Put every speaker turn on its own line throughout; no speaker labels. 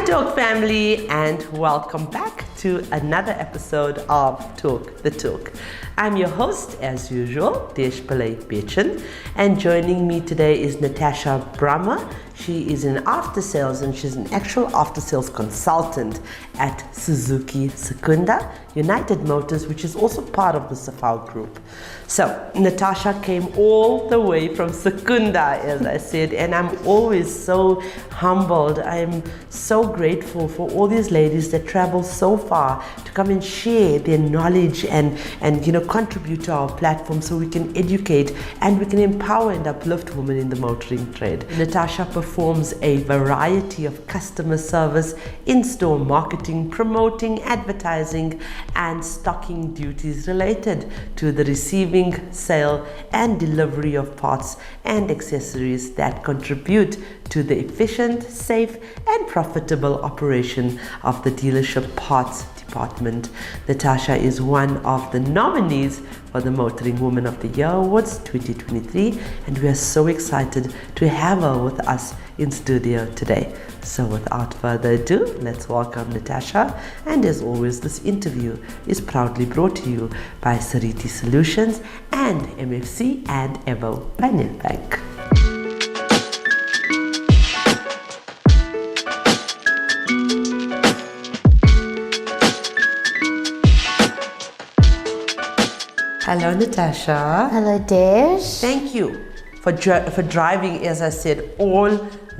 Talk family, and welcome back to another episode of Talk the Talk. I'm your host as usual, Deshpalay, and joining me today is Natasha Brummer. She is in after sales and she's an actual after sales consultant at Suzuki Secunda, United Motors, which is also part of the Safal group. So Natasha came all the way from Secunda, as I said, and I'm always so humbled. I'm so grateful for all these ladies that travel so far to come and share their knowledge and contribute to our platform so we can educate and we can empower and uplift women in the motoring trade. Natasha performs a variety of customer service, in-store marketing, promoting, advertising, and stocking duties related to the receiving, sale, and delivery of parts and accessories that contribute to the efficient, safe, and profitable operation of the dealership parts department. Natasha is one of the nominees for the Motoring Woman of the Year Awards 2023, and we are so excited to have her with us in studio today. So without further ado, let's welcome Natasha. And as always, this interview is proudly brought to you by Sariti Solutions and MFC and Evo by Nedbank. Hello, Natasha.
Hello, Desh.
Thank you for driving, as I said, all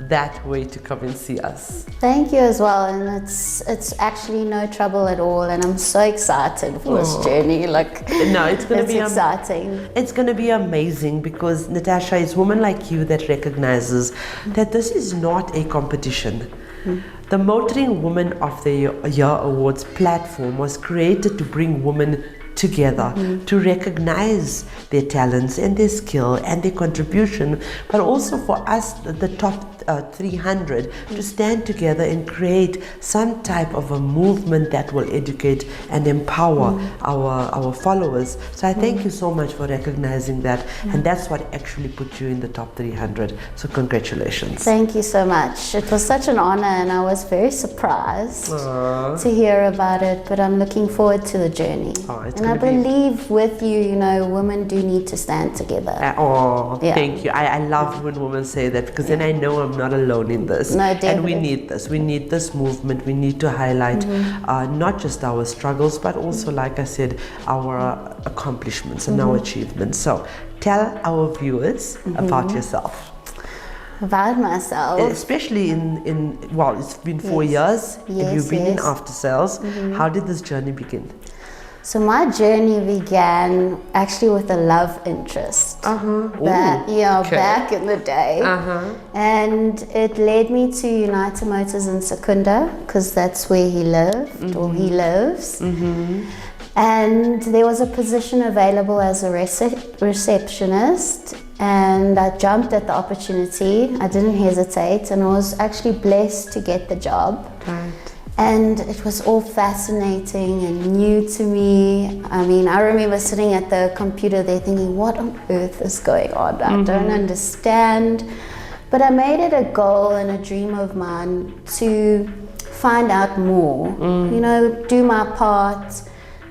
that way to come and see us.
Thank you as well, and it's actually no trouble at all, and I'm so excited for this journey.
It's going to be
exciting.
It's going to be amazing because Natasha is a woman like you that recognizes that this is not a competition. The Motoring Woman of the Year Awards platform was created to bring women together, to recognize their talents and their skill and their contribution, but also for us, the top 300, to stand together and create some type of a movement that will educate and empower our followers. So I thank you so much for recognizing that, and that's what actually put you in the top 300. So congratulations.
Thank you so much. It was such an honor, and I was very surprised to hear about it, but I'm looking forward to the journey. And I believe with you, women do need to stand together.
Thank you. I love when women say that, because then I know I'm not alone in this.
No, definitely.
And we need this. We need this movement. We need to highlight not just our struggles, but also, like I said, our accomplishments and our achievements. So tell our viewers about yourself.
About myself.
Especially it's been 4 years.
Yes,
you've been in after sales. How did this journey begin?
So my journey began actually with a love interest. Back in the day. And it led me to United Motors in Secunda, because that's where he lived, or he lives. And there was a position available as a receptionist, and I jumped at the opportunity. I didn't hesitate, and I was actually blessed to get the job.
Right.
And it was all fascinating and new to me. I mean, I remember sitting at the computer there thinking, what on earth is going on? I don't understand. But I made it a goal and a dream of mine to find out more, do my part.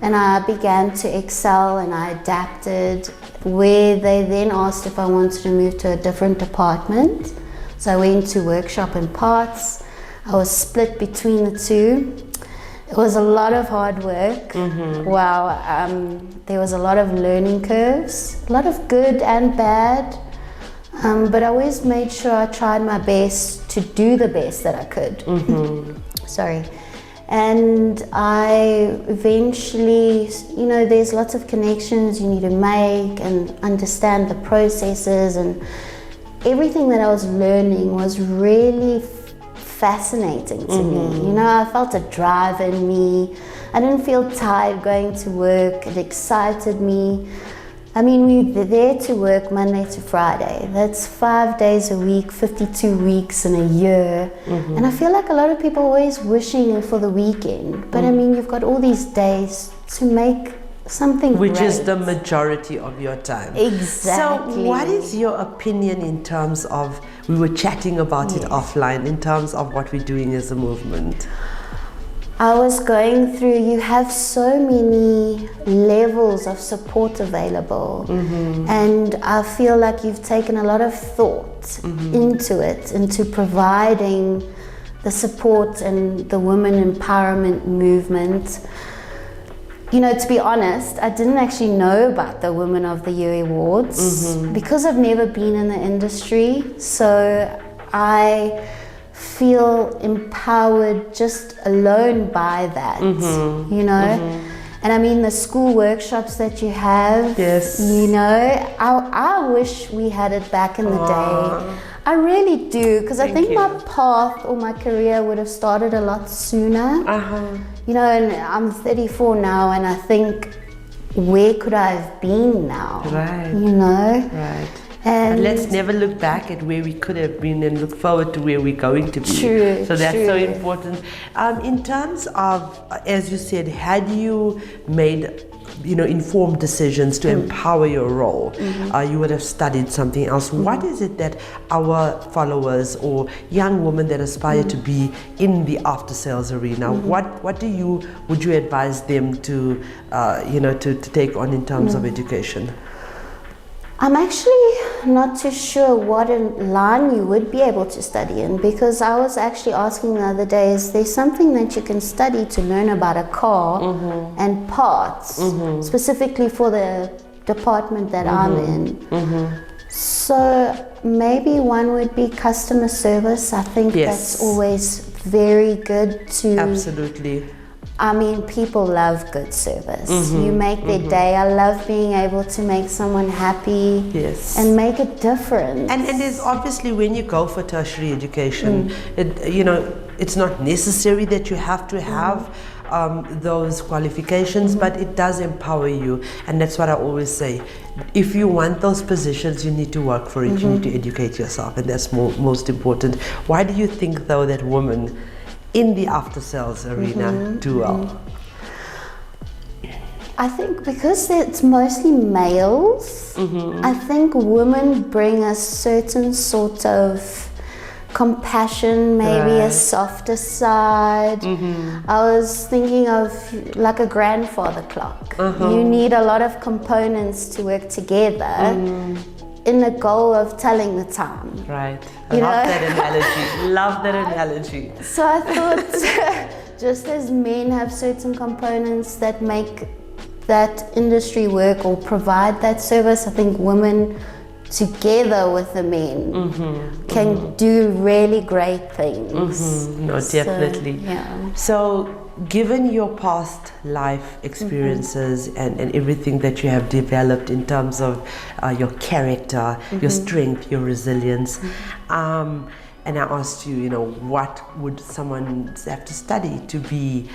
And I began to excel, and I adapted, where they then asked if I wanted to move to a different department. So I went to workshop and parts. I was split between the two. It was a lot of hard work. Wow, there was a lot of learning curves, a lot of good and bad. But I always made sure I tried my best to do the best that I could. And I eventually, there's lots of connections you need to make and understand the processes, and everything that I was learning was really fascinating to me. I felt a drive in me. I didn't feel tired going to work. It excited me. I mean, we were there to work Monday to Friday. That's 5 days a week, 52 weeks in a year. And I feel like a lot of people are always wishing for the weekend. But I mean, you've got all these days to make something
which
great.
is the majority of your time.
Exactly.
So what is your opinion in terms of, we were chatting about it offline, in terms of what we're doing as a movement?
I was going through, you have so many levels of support available, and I feel like you've taken a lot of thought into it, into providing the support and the women empowerment movement. You know, to be honest, I didn't actually know about the Women of the Year awards because I've never been in the industry. So I feel empowered just alone by that, you know. And I mean, the school workshops that you have, you know, I wish we had it back in the day. I really do, because I think my path or my career would have started a lot sooner. You know, and I'm 34 now, and I think, where could I have been now?
Right.
You know?
Right.
And
But let's never look back at where we could have been and look forward to where we're going to be.
True,
so that's so
true.
important. In terms of, as you said, had you made, you know, informed decisions to empower your role, you would have studied something else. What is it that our followers or young women that aspire to be in the after sales arena, what would you advise them to, you know, to take on in terms of education?
I'm actually not too sure what line you would be able to study in, because I was actually asking the other day, is there something that you can study to learn about a car and parts, specifically for the department that I'm in? So maybe one would be customer service. I think that's always very good to...
Absolutely.
I mean, people love good service. You make their day. I love being able to make someone happy and make a difference.
And there's obviously, when you go for tertiary education, you know, it's not necessary that you have to have those qualifications, but it does empower you. And that's what I always say. If you want those positions, you need to work for it. You need to educate yourself, and that's most important. Why do you think, though, that women in the after sales arena do well?
I think because it's mostly males, I think women bring a certain sort of compassion, maybe a softer side. I was thinking of like a grandfather clock. You need a lot of components to work together in the goal of telling the time.
Right. I love that analogy. Love that analogy.
So I thought, just as men have certain components that make that industry work or provide that service, I think women together with the men can do really great things.
No, definitely. So given your past life experiences and everything that you have developed in terms of your character, your strength, your resilience, and I asked you, you know, what would someone have to study to be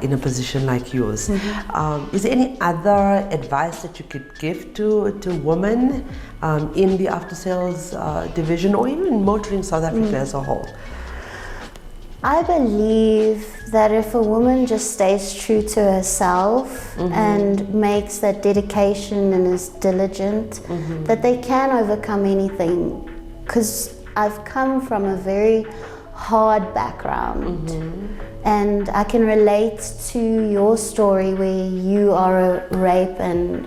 in a position like yours? Is there any other advice that you could give to women in the after sales division, or even motoring South Africa as a whole?
I believe that if a woman just stays true to herself and makes that dedication and is diligent, that they can overcome anything. Because I've come from a very hard background, and I can relate to your story where you are a rape and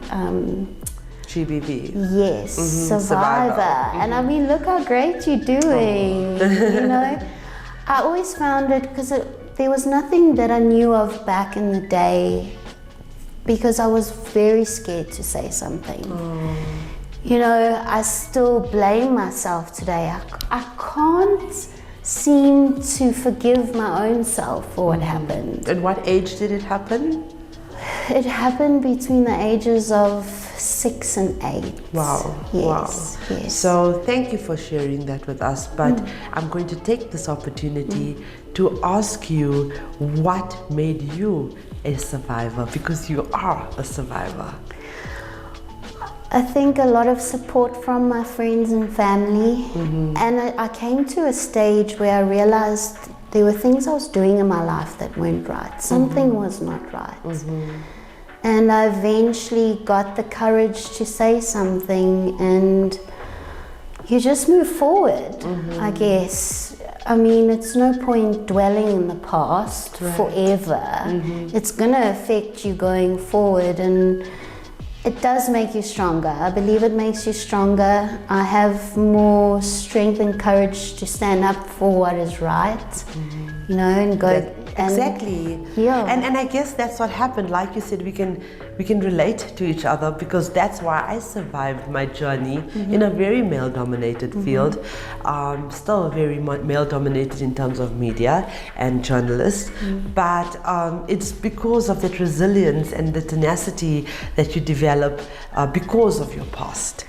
GBV.
Yes, survivor. And I mean, look how great you're doing. You know, I always found it because there was nothing that I knew of back in the day, because I was very scared to say something. You know, I still blame myself today. I can't seem to forgive my own self for what happened.
At what age did it happen?
It happened between the ages of 6 and 8.
Wow.
Yes,
wow.
yes.
So thank you for sharing that with us. But I'm going to take this opportunity to ask you, what made you a survivor? Because you are a survivor.
I think a lot of support from my friends and family. And I came to a stage where I realized there were things I was doing in my life that weren't right. Something was not right. And I eventually got the courage to say something, and you just move forward, I guess. I mean, it's no point dwelling in the past forever. It's gonna affect you going forward, and it does make you stronger. I believe it makes you stronger. I have more strength and courage to stand up for what is right, you know, and go.
Exactly.
Yeah.
And I guess that's what happened. Like you said, we can relate to each other, because that's why I survived my journey in a very male-dominated field, still very male-dominated in terms of media and journalists, but it's because of that resilience and the tenacity that you develop because of your past.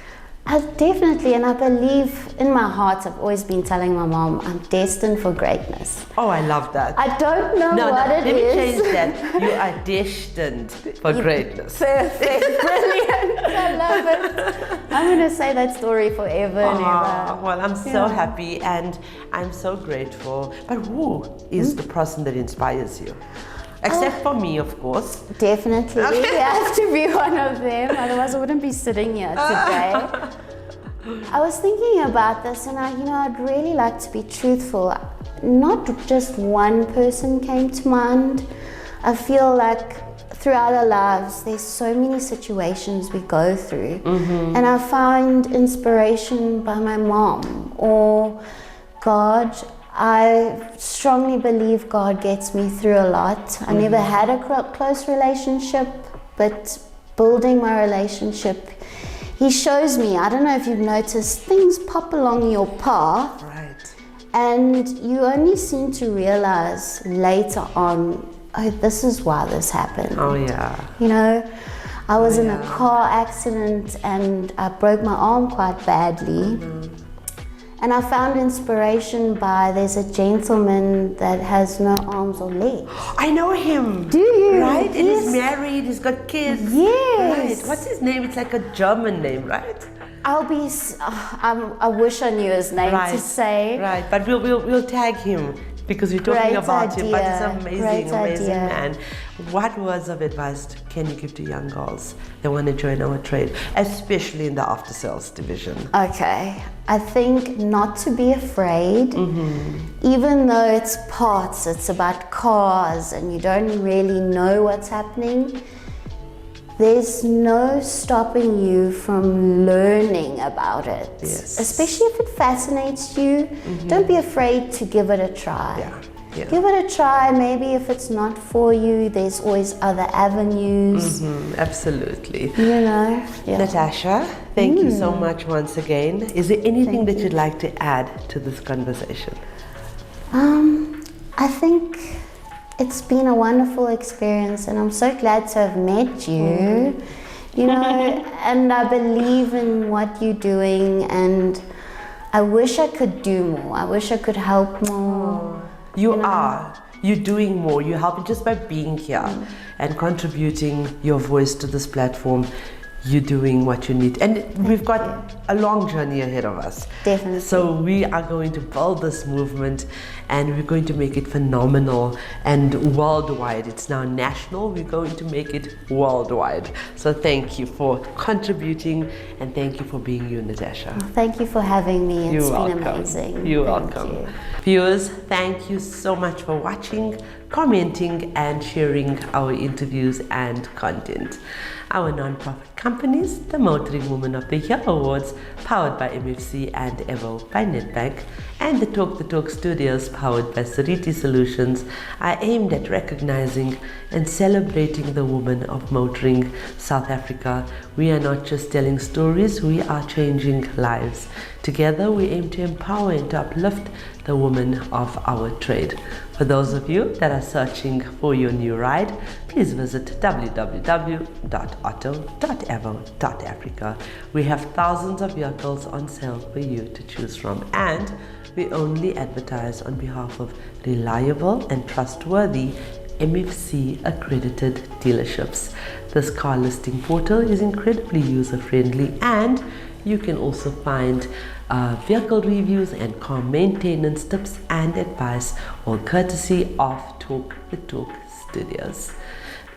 Definitely, and I believe in my heart, I've always been telling my mom, I'm destined for greatness.
Oh, I love that.
I don't know what it is.
Let me change that. You are destined for greatness.
Perfect, brilliant. I love it. I'm going to say that story forever and ever.
Well, I'm so happy and I'm so grateful. But who is the person that inspires you? Except for me, of course.
Definitely. You have to be one of them, otherwise I wouldn't be sitting here today. I was thinking about this, and I'd really like to be truthful. Not just one person came to mind. I feel like throughout our lives, there's so many situations we go through, and I find inspiration by my mom or God. I strongly believe God gets me through a lot. I never had a close relationship, but building my relationship, He shows me, I don't know if you've noticed, things pop along your path.
Right.
And you only seem to realize later on, oh, this is why this happened.
Oh, yeah.
You know, I was in a car accident and I broke my arm quite badly. And I found inspiration by, there's a gentleman that has no arms or legs.
I know him.
Do you?
Right? And
Yes.
he's married, he's got kids.
Yes.
Right. What's his name? It's like a German name, right?
I wish I knew his name to say.
Right, but we'll tag him, because we're talking
Great
about him. But
idea.
he's amazing,
Great
amazing
idea.
man. What words of advice can you give to young girls that want to join our trade, especially in the after sales division?
Okay, I think not to be afraid, even though it's parts, it's about cars and you don't really know what's happening. There's no stopping you from learning about it.
Yes.
Especially if it fascinates you, don't be afraid to give it a try.
Yeah.
Give it a try. Maybe if it's not for you, there's always other avenues.
Absolutely.
You know? Yeah.
Natasha, thank you so much once again. Is there anything that you'd like to add to this conversation?
I think it's been a wonderful experience, and I'm so glad to have met you. You know, and I believe in what you're doing, and I wish I could do more. I wish I could help more.
You are. You're doing more. You're helping just by being here and contributing your voice to this platform. You're doing what you need. And we've got a long journey ahead of us.
Definitely.
So we are going to build this movement, and we're going to make it phenomenal and worldwide. It's now national. We're going to make it worldwide. So thank you for contributing, and thank you for being you, Natasha.
Thank you for having me. It's
You're
been
welcome.
amazing.
You're
Thank
welcome.
you.
Viewers, thank you so much for watching, commenting, and sharing our interviews and content. Our non-profit companies, the Motoring Woman of the Year Awards, powered by MFC and Evo by Nedbank, and the Talk Studios, powered by Sariti Solutions, are aimed at recognizing and celebrating the women of motoring South Africa. We are not just telling stories, we are changing lives. Together, we aim to empower and to uplift the women of our trade. For those of you that are searching for your new ride, please visit www.otto.evo.africa. We have thousands of vehicles on sale for you to choose from, and we only advertise on behalf of reliable and trustworthy MFC accredited dealerships. This car listing portal is incredibly user-friendly, and you can also find vehicle reviews and car maintenance tips and advice, all courtesy of Talk the Talk Studios.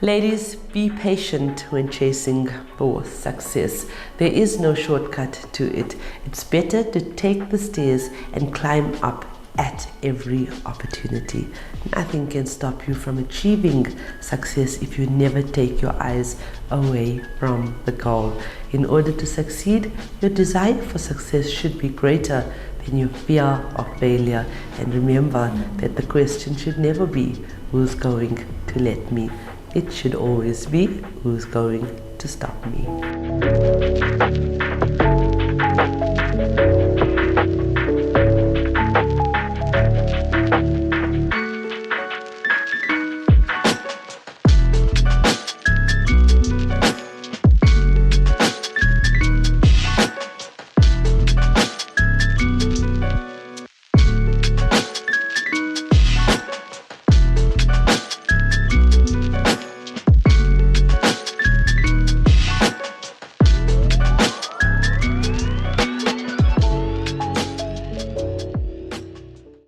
Ladies, be patient when chasing for success. There is no shortcut to it. It's better to take the stairs and climb up at every opportunity. Nothing can stop you from achieving success if you never take your eyes away from the goal. In order to succeed, your desire for success should be greater than your fear of failure. And remember that the question should never be, who's going to let me? It should always be, who's going to stop me?